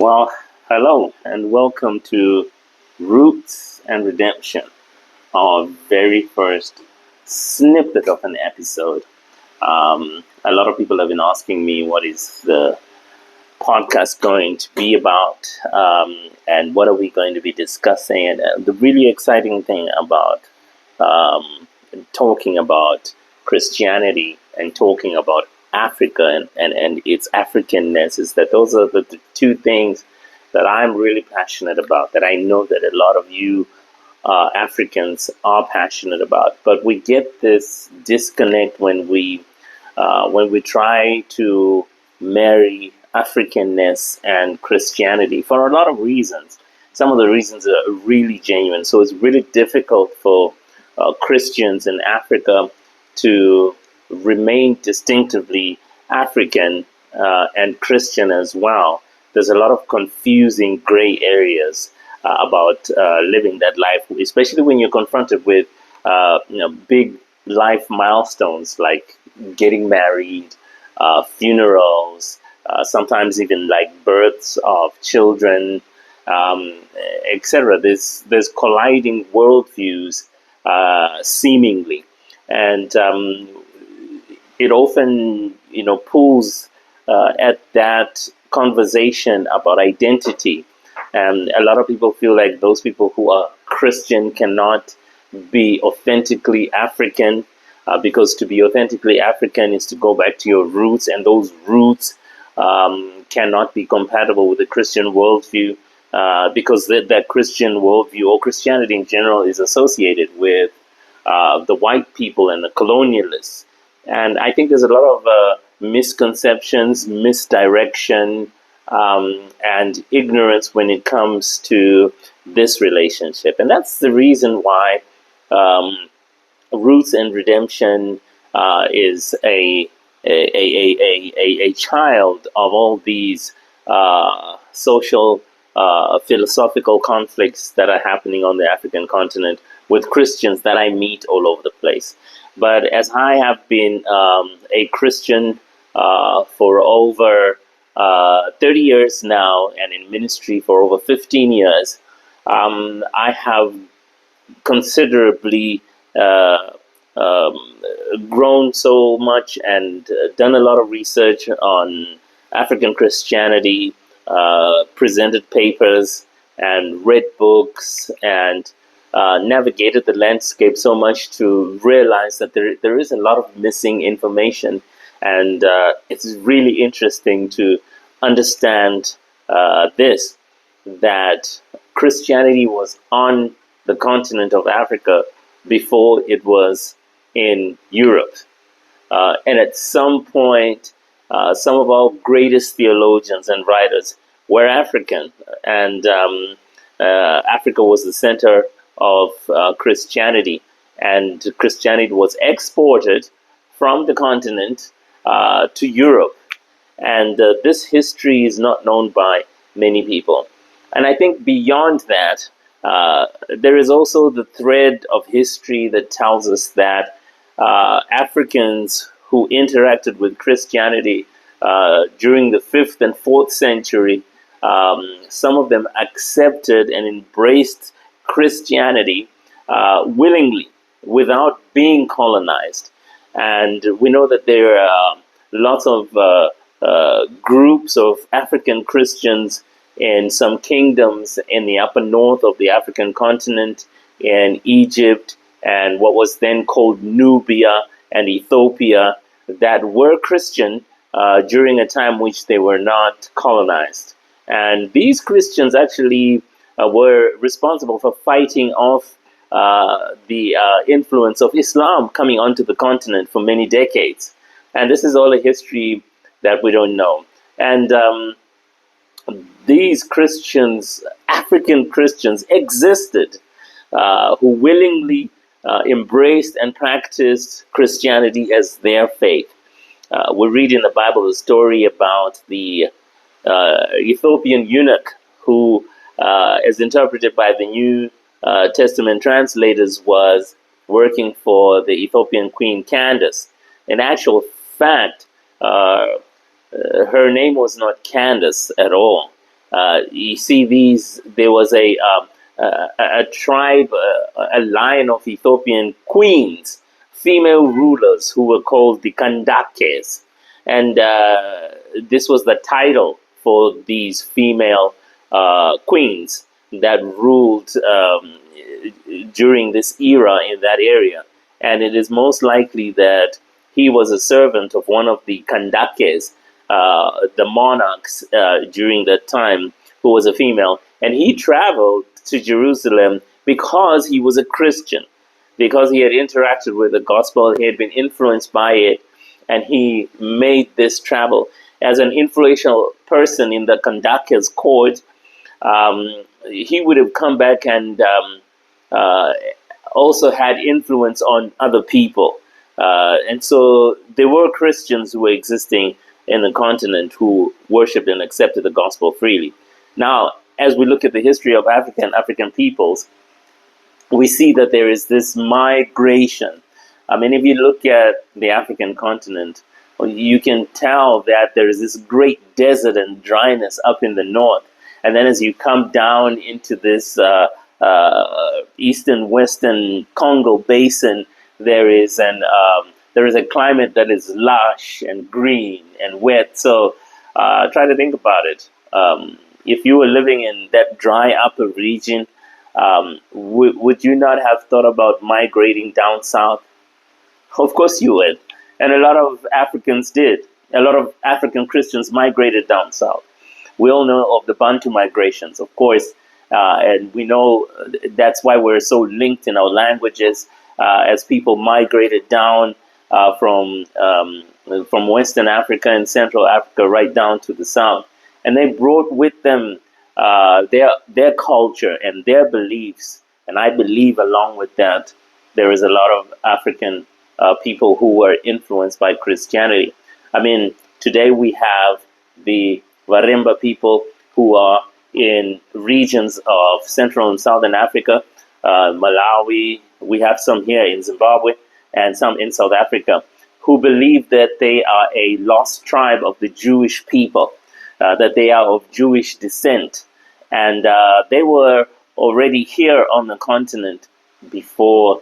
Well, hello and welcome to Roots and Redemption, our very first snippet of an episode. A lot of people have been asking me what is the podcast going to be about, and what are we going to be discussing. And the really exciting thing about talking about Christianity and talking about Africa and its Africanness is that those are the two things that I'm really passionate about, that I know that a lot of you Africans are passionate about. But we get this disconnect when we try to marry Africanness and Christianity for a lot of reasons. Some of the reasons are really genuine. So it's really difficult for Christians in Africa to remain distinctively African and Christian as well. There's a lot of confusing gray areas about living that life, especially when you're confronted with big life milestones like getting married, funerals, sometimes even like births of children, etc. There's colliding worldviews, seemingly, and it often pulls at that conversation about identity. And a lot of people feel like those people who are Christian cannot be authentically African, because to be authentically African is to go back to your roots, and those roots cannot be compatible with the Christian worldview, because that Christian worldview or Christianity in general is associated with the white people and the colonialists. And I think there's a lot of misconceptions, misdirection, and ignorance when it comes to this relationship. And that's the reason why Roots and Redemption is a child of all these social, philosophical conflicts that are happening on the African continent with Christians that I meet all over the place. But as I have been a Christian for over 30 years now, and in ministry for over 15 years, I have considerably grown so much and done a lot of research on African Christianity, presented papers and read books, and navigated the landscape so much to realize that there is a lot of missing information. And it's really interesting to understand that Christianity was on the continent of Africa before it was in Europe. And at some point, some of our greatest theologians and writers were African. And Africa was the center of Christianity. And Christianity was exported from the continent to Europe. And this history is not known by many people. And I think beyond that, there is also the thread of history that tells us that Africans who interacted with Christianity during the 5th and 4th century, some of them accepted and embraced Christianity willingly, without being colonized. And we know that there are lots of groups of African Christians in some kingdoms in the upper north of the African continent, in Egypt and what was then called Nubia and Ethiopia, that were Christian during a time which they were not colonized. And these Christians actually were responsible for fighting off the influence of Islam coming onto the continent for many decades. And this is all a history that we don't know. And these Christians, African Christians, existed who willingly embraced and practiced Christianity as their faith. We read in the Bible the story about the Ethiopian eunuch who, as interpreted by the New Testament translators, was working for the Ethiopian Queen Candace. In actual fact, her name was not Candace at all. You see, there was a tribe, a line of Ethiopian queens, female rulers who were called the Kandakes, and this was the title for these female queens that ruled during this era in that area. And it is most likely that he was a servant of one of the Kandakes, the monarchs during that time, who was a female. And he traveled to Jerusalem because he was a Christian, because he had interacted with the gospel, he had been influenced by it, and he made this travel. As an influential person in the Kandake's court, he would have come back and also had influence on other people. And so there were Christians who were existing in the continent who worshipped and accepted the gospel freely. Now, as we look at the history of African peoples, we see that there is this migration. I mean, if you look at the African continent, you can tell that there is this great desert and dryness up in the north. And then as you come down into this eastern western Congo basin, there is a climate that is lush and green and wet. So try to think about it. If you were living in that dry upper region, would you not have thought about migrating down south? Of course you would. And a lot of Africans did. A lot of African Christians migrated down south. We all know of the Bantu migrations, of course, and we know that's why we're so linked in our languages as people migrated down from Western Africa and Central Africa right down to the south. And they brought with them their culture and their beliefs. And I believe along with that, there is a lot of African people who were influenced by Christianity. I mean, today we have the Waremba people who are in regions of Central and Southern Africa, Malawi. We have some here in Zimbabwe and some in South Africa who believe that they are a lost tribe of the Jewish people, that they are of Jewish descent. And they were already here on the continent before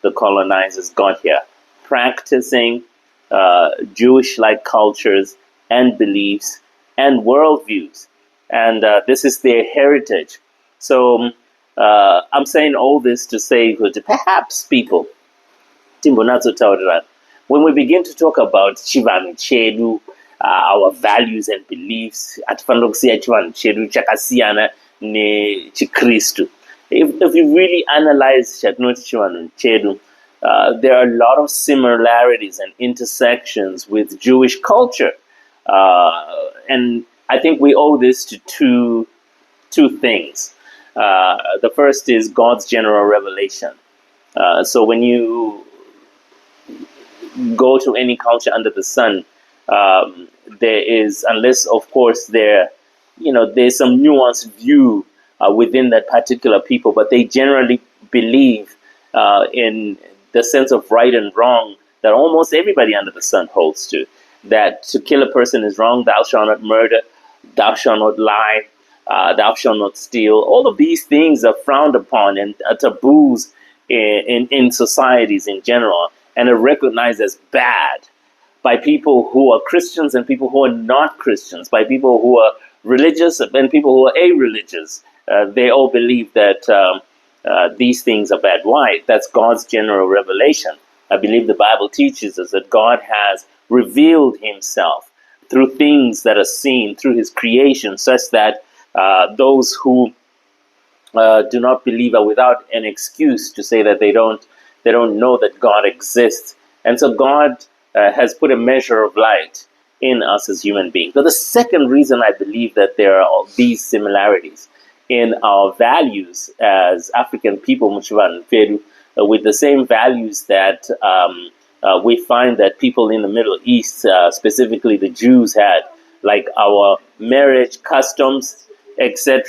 the colonizers got here, practicing Jewish-like cultures and beliefs and worldviews. And this is their heritage. So I'm saying all this to say that perhaps people, when we begin to talk about Chivanu Chedu, our values and beliefs, if you really analyze Chivanu Chedu, there are a lot of similarities and intersections with Jewish culture. And I think we owe this to two things. The first is God's general revelation. So when you go to any culture under the sun, there is, unless of course there's some nuanced view within that particular people, but they generally believe in the sense of right and wrong that almost everybody under the sun holds to. That to kill a person is wrong, thou shalt not murder, thou shalt not lie, thou shalt not steal. All of these things are frowned upon and are taboos in societies in general, and are recognized as bad by people who are Christians and people who are not Christians, by people who are religious and people who are a-religious. They all believe that these things are bad. Why? That's God's general revelation. I believe the Bible teaches us that God has revealed himself through things that are seen, through his creation, such that those who do not believe are without an excuse to say that they don't know that God exists. And so God has put a measure of light in us as human beings. But the second reason I believe that there are all these similarities in our values as African people, with the same values that we find that people in the Middle East, specifically the Jews, had, like our marriage customs, etc.